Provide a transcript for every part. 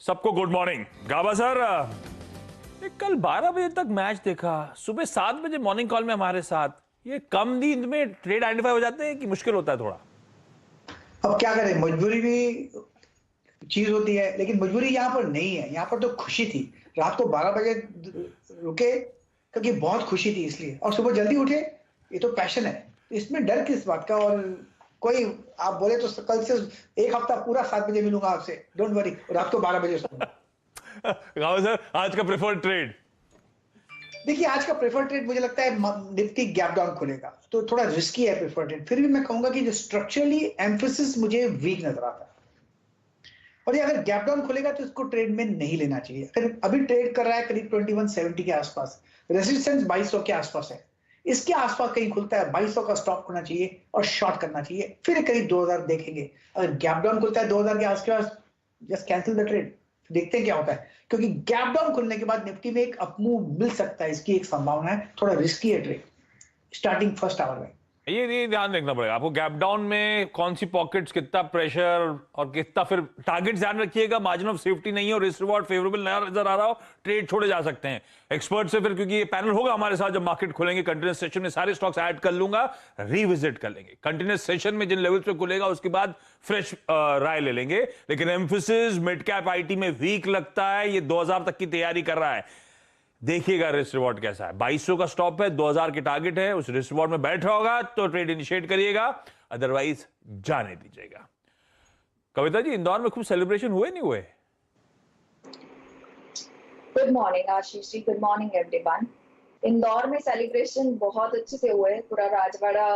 सबको good morning. गाबा sir, कल 12 बजे तक मैच देखा, सुबह 7 बजे मॉर्निंग कॉल में हमारे साथ। ये कम नींद में ट्रेड आइडेंटिफाई हो जाते हैं कि मुश्किल होता है थोड़ा? अब क्या करें, मजबूरी भी चीज होती है, लेकिन मजबूरी यहाँ पर नहीं है। यहाँ पर तो खुशी थी। रात को 12 बजे रुके क्योंकि बहुत खुशी थी इसलिए, और सुबह जल्दी उठे। ये तो पैशन है, इसमें डर किस बात का। और कोई आप बोले तो कल से एक हफ्ता पूरा 7 बजे मिलूंगा आपसे, डोंट वरी। रात को 12 बजे सोऊंगा। गाबा सर, आज का प्रेफर्ड ट्रेड? देखिए, आज का प्रेफर ट्रेड मुझे लगता है निफ्टी गैप डाउन खुलेगा तो थोड़ा रिस्की है प्रेफर ट्रेड। फिर भी मैं कहूंगा कि जो स्ट्रक्चरली एम्फेसिस मुझे वीक नजर आता है, और ये अगर गैप डाउन खुलेगा तो इसको ट्रेड में नहीं लेना चाहिए। फिर अभी ट्रेड कर रहा है करीब 2170 के आसपास, रेजिस्टेंस 2200 के आसपास है। इसके आसपास कहीं खुलता है 2200 का स्टॉप होना चाहिए और शॉर्ट करना चाहिए। फिर करीब 2000 देखेंगे। अगर गैप डाउन खुलता है 2000 के आसपास, जस्ट कैंसिल द ट्रेड, देखते हैं क्या होता है। क्योंकि गैप डाउन खुलने के बाद निफ्टी में एक अपमूव मिल सकता है, इसकी एक संभावना है। थोड़ा रिस्की है ट्रेड स्टार्टिंग फर्स्ट आवर में। ये ध्यान रखना पड़ेगा आपको, गैप डाउन में कौन सी पॉकेट्स, कितना प्रेशर और कितना फिर टारगेट ध्यान रखिएगा। मार्जिन ऑफ सेफ्टी नहीं है और रिस्क रिवॉर्ड फेवरेबल नजर आ रहा हो, ट्रेड छोड़े जा सकते हैं। एक्सपर्ट से फिर, क्योंकि ये पैनल होगा हमारे साथ जब मार्केट खुलेंगे, कंटिन्यूस सेशन में सारे स्टॉक्स ऐड कर लूंगा, रिविजिट कर लेंगे। कंटिन्यूस सेशन में जिन लेवल्स पे खुलेगा उसके बाद फ्रेश राय ले लेंगे। लेकिन एम्फेसिस मिड कैप आईटी में वीक लगता है, ये 2000 तक की तैयारी कर रहा है। देखिएगा रिस्क रिवॉर्ड कैसा है। 2200 का स्टॉप है, 2000 के टारगेट है। उस रिस्क रिवॉर्ड में बैठा होगा तो ट्रेड इनिशिएट करिएगा, अदरवाइज जाने दीजिएगा। कविता जी, इंदौर में खूब सेलिब्रेशन हुए नहीं हुए? Good morning Ashish ji, good morning everyone. Indore में सेलिब्रेशन बहुत अच्छे से हुए। पूरा Rajwada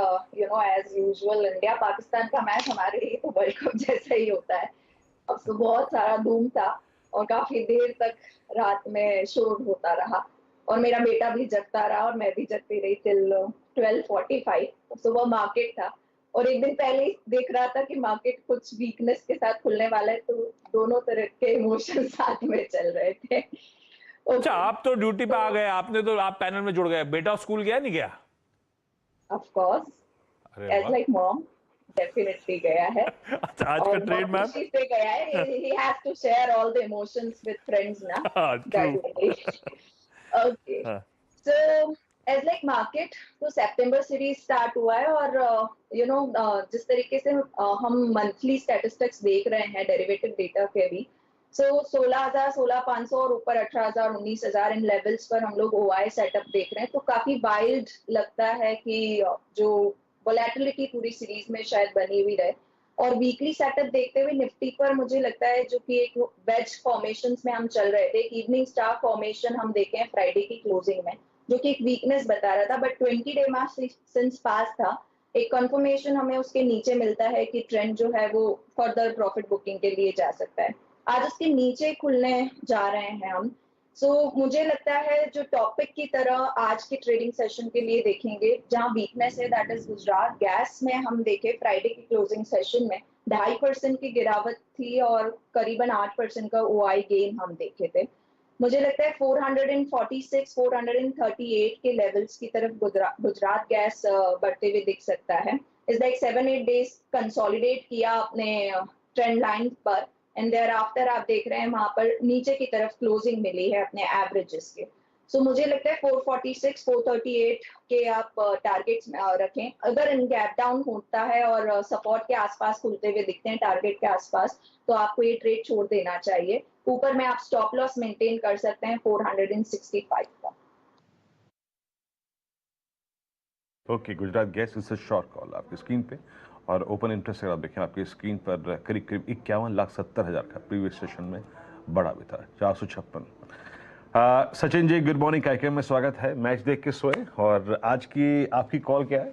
as usual. India Pakistan का मैच हमारे लिए तो वर्ल्ड कप जैसा ही होता है। अब तो बहुत सारा धूम था और काफी देर तक रात में शोर होता रहा, और मेरा बेटा भी जगता रहा और मैं भी जगती रही टिल 12:45। सुबह मार्केट था और एक दिन पहले ही देख रहा था कि मार्केट कुछ वीकनेस के साथ खुलने वाला है, तो दोनों तरह के इमोशन साथ में चल रहे थे। अच्छा, आप तो ड्यूटी पे आ गए, आपने तो आप पैनल में जुड़ गए। बेटा स्कूल गया नहीं गया? Of course, as like mom, definitely गया है। अच्छा, आज का ट्रेड मैम खुशी से गया है। he has to share all the emotions with friends ना। Okay, so as like market, तो सितंबर सीरीज स्टार्ट हुआ है और जिस तरीके से हम मंथली स्टैटिस्टिक्स देख रहे हैं डेरिवेटिव डेटा के भी, सो 16,000, 16,500 और ऊपर 18,000, 19,000 इन लेवल्स पर हम लोग ओआई सेटअप देख रहे हैं। तो काफी वाइल्ड लगता है कि जो वोलेटिलिटी पूरी सीरीज में शायद बनी हुई रहे। और वीकली सेटअप देखते हुए निफ्टी पर मुझे लगता है जो कि एक वेज फॉर्मेशंस में हम चल रहे थे, एक इवनिंग स्टार फॉर्मेशन हम देखे हैं फ्राइडे की क्लोजिंग में, जो कि एक वीकनेस बता रहा था। बट 20 डे मार्च सिंस पास था, एक कंफर्मेशन हमें उसके नीचे मिलता है कि ट्रेंड जो है वो फर्दर प्रॉफिट बुकिंग के लिए जा सकता है। आज उसके नीचे खुलने जा रहे हैं हम। मुझे लगता है जो टॉपिक की तरह आज के ट्रेडिंग सेशन के लिए देखेंगे, जहां वीकनेस है दैट इज गुजरात गैस में। हम देखे फ्राइडे की क्लोजिंग सेशन में 2.5% की गिरावट थी और करीबन 8% का ओआई गेन हम देखे थे। मुझे लगता है 446, 438 के लेवल्स की तरफ गुजरात गैस बढ़ते हुए दिख सकता है। इस लाइक 7-8 डेज कंसोलिडेट किया अपने ट्रेंड लाइन पर, एंड देयर आफ्टर आप देख रहे हैं वहां पर नीचे की तरफ क्लोजिंग मिली है अपने एवरेजेस के। मुझे लगता है 446, 438 के आप टारगेट्स रखें। अगर इन गैप डाउन होता है और सपोर्ट के आसपास खुलते हुए दिखते हैं टारगेट के आसपास, तो आपको ये ट्रेड छोड़ देना चाहिए। ऊपर में आप स्टॉप लॉस मेंटेन कर सकते हैं 465 का। Okay, Gujarat gas is a short call आपकी स्क्रीन पे, और ओपन इंटरेस्ट अगर आप देखें आपकी स्क्रीन पर करीब करीब 51,70,000 का प्रीवियस सेशन में बढ़ा भी था, 456। सचिन जी, गुड मॉर्निंग, कार्यक्रम में स्वागत है। मैच देख के सोए, और आज की आपकी कॉल क्या है?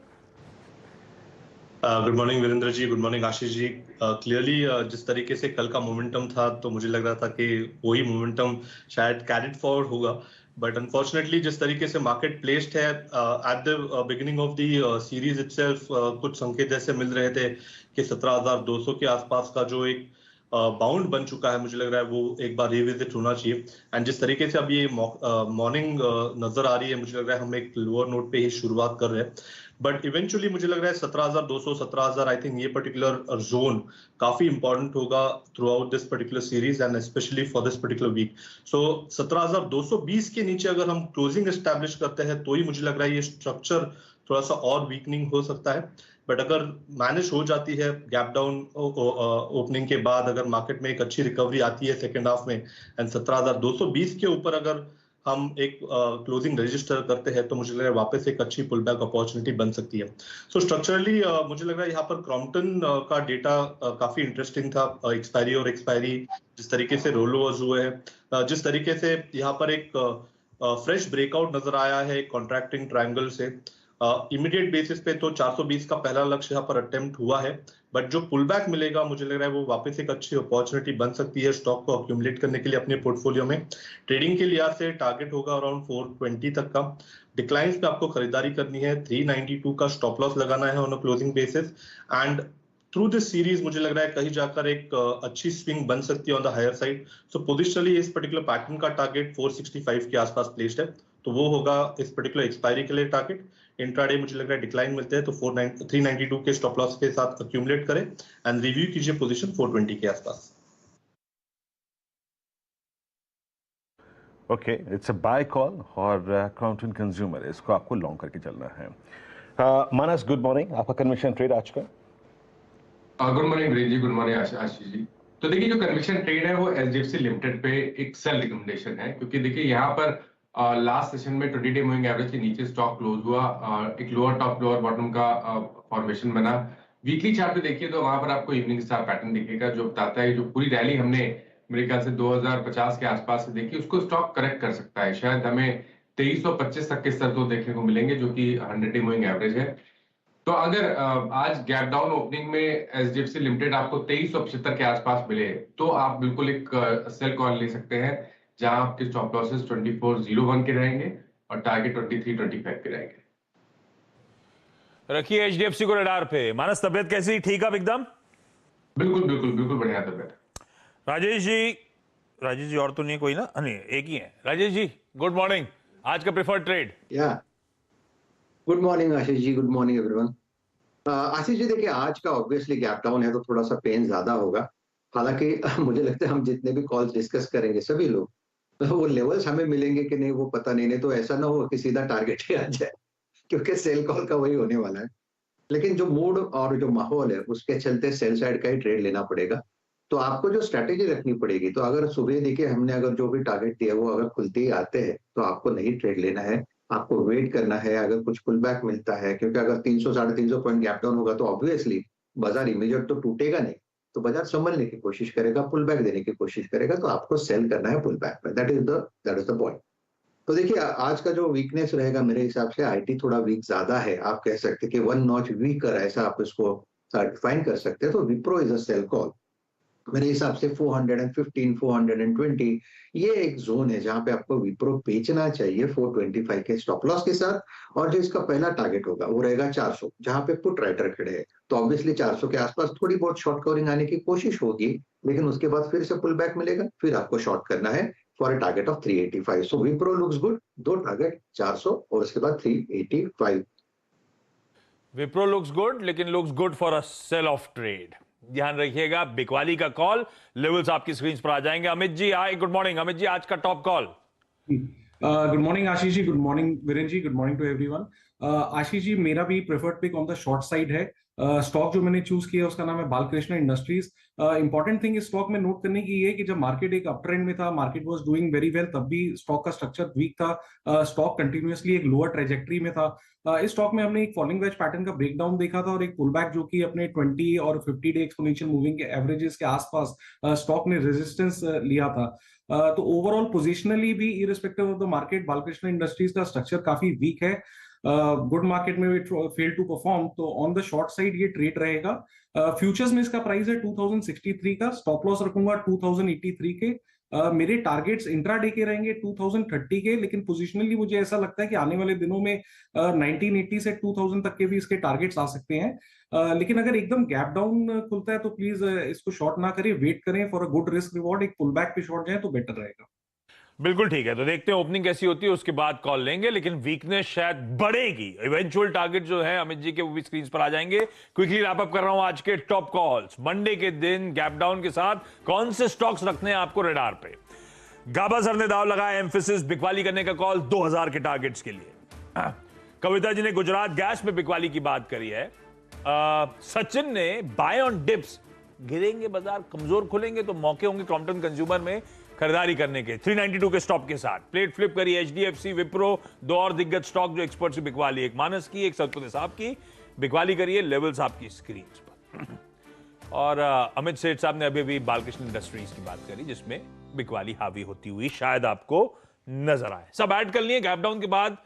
Good morning Virendra ji, good morning Ashish जी। क्लियरली जिस तरीके से कल का मोमेंटम था, तो मुझे लग रहा था कि वही मोमेंटम शायद कैरिड फॉरवर्ड होगा। बट अनफॉर्चुनेटली जिस तरीके से मार्केट प्लेस्ड है at the beginning of the series itself, कुछ संकेत जैसे मिल रहे थे कि 17,200 के आसपास का जो एक बाउंड बन चुका है, मुझे लग रहा है वो एक बार रिविजिट होना चाहिए। एंड जिस तरीके से अब ये मॉर्निंग नजर आ रही है, मुझे लग रहा है हम एक लोअर नोट पे ही शुरुआत कर रहे हैं। बट इवेंचुअली मुझे लग रहा है 17,200 17,000 आई थिंक ये पर्टिकुलर जोन काफी इंपॉर्टेंट होगा throughout this particular series and specially for this particular week. So 17,220 के नीचे अगर हम क्लोजिंग एस्टैब्लिश करते हैं तो ही मुझे लग रहा है ये स्ट्रक्चर थोड़ा सा और वीकनिंग हो सकता है। बट अगर मैनेज हो जाती है गैप डाउन ओपनिंग के बाद, अगर मार्केट में एक अच्छी रिकवरी आती है सेकेंड हाफ में एंड 17,220 के ऊपर अगर हम एक क्लोजिंग रजिस्टर करते हैं तो मुझे लग रहा है वापस एक अच्छी पुल बैक अपॉर्चुनिटी बन सकती है। सो स्ट्रक्चरली मुझे लग रहा है यहाँ पर क्रॉम्पटन का डेटा काफी इंटरेस्टिंग था। एक्सपायरी जिस तरीके से रोल ओवर्स हुए हैं, जिस तरीके से यहाँ पर एक फ्रेश ब्रेकआउट नजर आया है कॉन्ट्रैक्टिंग ट्रायंगल से, इमीडिएट बेसिस पे तो 420 का पहला लक्ष्य यहाँ पर अटेम्प्ट हुआ है। बट जो पुल बैक मिलेगा मुझे लग रहा है वो वापस एक अच्छी अपॉर्चुनिटी बन सकती है स्टॉक को अक्यूमुलेट करने के लिए अपने पोर्टफोलियो में। ट्रेडिंग के लिहाज से टारगेट होगा अराउंड 420 तक का। डिक्लाइंस पे आपको खरीदारी करनी है, 392 का स्टॉप लॉस लगाना है on a closing basis and through this series मुझे लग रहा है कहीं जाकर एक अच्छी स्विंग बन सकती है on the higher side. So positionally इस पर्टिकुलर पैटर्न का टारगेट 465 के आसपास प्लेस्ड है, तो वो होगा इस पर्टिकुलर एक्सपायरी के लिए टारगेट। इंट्राडे मुझे लग रहा है डिक्लाइन मिलते हैं तो 392 के स्टॉप लॉस के साथ अक्यूमुलेट करें एंड रिव्यू कीजिए पोजीशन 420 के आसपास। Okay, it's a buy call और क्रॉम्पटन कंज्यूमर, इसको आपको लॉन्ग करके चलना है। मानस, गुड मॉर्निंग, आपका कन्विक्शन ट्रेड आज का? Good morning Virendra ji, good morning Ashish ji. तो देखिए जो कन्विक्शन ट्रेड है वो एचडीएफसी लिमिटेड पे एक सेल रिकमेंडेशन है, क्योंकि देखिए यहाँ पर लास्ट सेशन में 20 डे मूविंग एवरेज के नीचे स्टॉक क्लोज हुआ, एक लोअर टॉप लोअर बॉटम का फॉर्मेशन बना। वीकली चार्ट पे देखिए तो वहां पर आपको इवनिंग स्टार पैटर्न दिखेगा जो बताता है जो पूरी रैली हमने मेरे ख्याल से 2050 के आसपास से देखी उसको स्टॉक करेक्ट कर सकता है। शायद हमें 2325 तक के स्तर तो देखने को मिलेंगे जो कि 100 डे मूविंग एवरेज है। तो अगर आज गैप डाउन ओपनिंग में एचडीएफसी लिमिटेड आपको 2375 के आसपास मिले तो आप बिल्कुल एक सेल कॉल ले सकते हैं, जहां आपके स्टॉप लॉसेस 2401 के रहेंगे और टारगेट 2325 के रहेंगे। रखिए एचडीएफसी को रडार पे। मानस, तबियत कैसी? ठीक है एकदम? बिल्कुल बिल्कुल बिल्कुल बढ़िया तबियत। राजेश जी और तो नहीं कोई ना? नहीं, एक ही है। राजेश जी गुड मॉर्निंग, आज का preferred trade? Good morning Ashish ji, good morning everyone. Ashish जी देखिए आज का ऑब्वियसली गैप डाउन है तो थोड़ा सा पेन ज्यादा होगा। हालांकि मुझे लगता है हम जितने भी कॉल्स डिस्कस करेंगे सभी लोग तो वो लेवल्स हमें मिलेंगे कि नहीं वो पता नहीं तो ऐसा ना हो कि सीधा टारगेट ही आ जाए, क्योंकि सेल कॉल का वही होने वाला है। लेकिन जो मूड और जो माहौल है उसके चलते सेल साइड का ही ट्रेड लेना पड़ेगा। तो आपको जो स्ट्रैटेजी रखनी पड़ेगी, तो अगर सुबह देखिए हमने अगर जो भी टारगेट दिया वो अगर खुलते ही आते हैं तो आपको नहीं ट्रेड लेना है, आपको वेट करना है। अगर कुछ पुल बैक मिलता है, क्योंकि अगर 300 350 पॉइंट गैप डाउन होगा तो ऑब्वियसली बाजार इमीडिएट तो टूटेगा नहीं, तो बाजार संभलने की कोशिश करेगा, पुल बैक देने की कोशिश करेगा, तो आपको सेल करना है पुल बैक में। That is the point. तो देखिए आज का जो वीकनेस रहेगा मेरे हिसाब से आईटी थोड़ा वीक ज्यादा है, आप कह सकते हैं कि 1 नॉच वीकर, ऐसा आप इसको डिफाइन कर सकते हैं। तो Wipro is a sell call मेरे हिसाब से 415 420 ये एक जोन है जहां पे आपको विप्रो बेचना चाहिए 425 के स्टॉप लॉस के साथ। और जो इसका पहला टारगेट होगा वो रहेगा 400, जहां पे पुट राइटर खड़े हैं। तो ऑब्वियसली 400 के आसपास थोड़ी बहुत शॉर्ट कवरिंग आने की कोशिश होगी, लेकिन उसके बाद फिर से पुल बैक मिलेगा, फिर आपको शॉर्ट करना है for a target of 385। So Wipro looks good, 2 target 400 और उसके बाद 385। विप्रो लुक्स गुड, लेकिन looks good for a sell off trade. ध्यान रखिएगा, बिकवाली का कॉल, लेवल्स आपकी स्क्रीन पर आ जाएंगे। Amit ji hi, good morning. Amit ji आज का top call? Good morning Ashish ji, good morning Virendra ji, good morning to everyone. Ashish ji मेरा भी preferred pick on the short side है। स्टॉक जो मैंने चूज किया उसका नाम है बालकृष्ण इंडस्ट्रीज। इंपॉर्टेंट थिंग इस स्टॉक में नोट करने की है कि जब मार्केट एक अप ट्रेंड में था, market was doing very well, तब भी स्टॉक का स्ट्रक्चर वीक था। स्टॉक कंटिन्यूअसली एक लोअर ट्रेजेक्ट्री में था। इस स्टॉक में हमने एक फॉलिंग वेज पैटर्न का ब्रेकडाउन देखा था और एक पुल बैक जो कि अपने 20 और 50 डे एक्सपोनेंशियल मूविंग के एवरेजेस के आसपास स्टॉक ने रेजिस्टेंस लिया था। तो ओवरऑल पोजिशनली भी irrespective of the market Balkrishna industries का स्ट्रक्चर काफी वीक है। गुड मार्केट में फेल टू परफॉर्म, तो ऑन द शॉर्ट साइड ये ट्रेड रहेगा। फ्यूचर्स में इसका प्राइस है 2063 का, स्टॉप लॉस रखूंगा 2083 के। मेरे टारगेट्स इंट्राडे के रहेंगे 2030 के, लेकिन पोजिशनली मुझे ऐसा लगता है कि आने वाले दिनों में 1980 से 2000 तक के भी इसके टारगेट्स आ सकते हैं। लेकिन अगर एकदम गैप डाउन खुलता है तो प्लीज इसको शॉर्ट ना करें, वेट करें for a good risk reward. एक पुल बैक पे शॉर्ट जाए तो बेटर रहेगा। बिल्कुल ठीक है, तो देखते हैं ओपनिंग कैसी होती है, उसके बाद कॉल लेंगे, लेकिन वीकनेस शायद बढ़ेगी। इवेंचुअल टारगेट जो है अमित जी के, वो भी स्क्रीन पर आ जाएंगे। क्विकली रैप अप कर रहा हूं आज के टॉप कॉल्स। मंडे के दिन गैप डाउन के साथ कौन से स्टॉक्स रखने हैं आपको रडार पे? गाबा सर ने दाव लगाया एम्फेसिस बिकवाली करने का कॉल 2000 के टारगेट्स के लिए। कविता जी ने गुजरात गैस में बिकवाली की बात करी है। सचिन ने बाय ऑन डिप्स, गिरेंगे बाजार, कमजोर खुलेंगे तो मौके होंगे क्रॉम्पटन कंज्यूमर में खरीदारी करने के, 392 के स्टॉप के साथ। प्लेट फ्लिप करी एचडीएफसी, विप्रो, दो और दिग्गज स्टॉक जो एक्सपर्ट्स की बिकवाली, एक मानस की, एक सरपंच साहब की बिकवाली करी है, लेवल्स आपकी स्क्रीन पर। और अमित सेठ साहब ने अभी भी बालकृष्ण इंडस्ट्रीज की बात करी, जिसमें बिकवाली हावी होती हुई शायद आपको नजर आए। सब ऐड कर लिए। गैप डाउन के बाद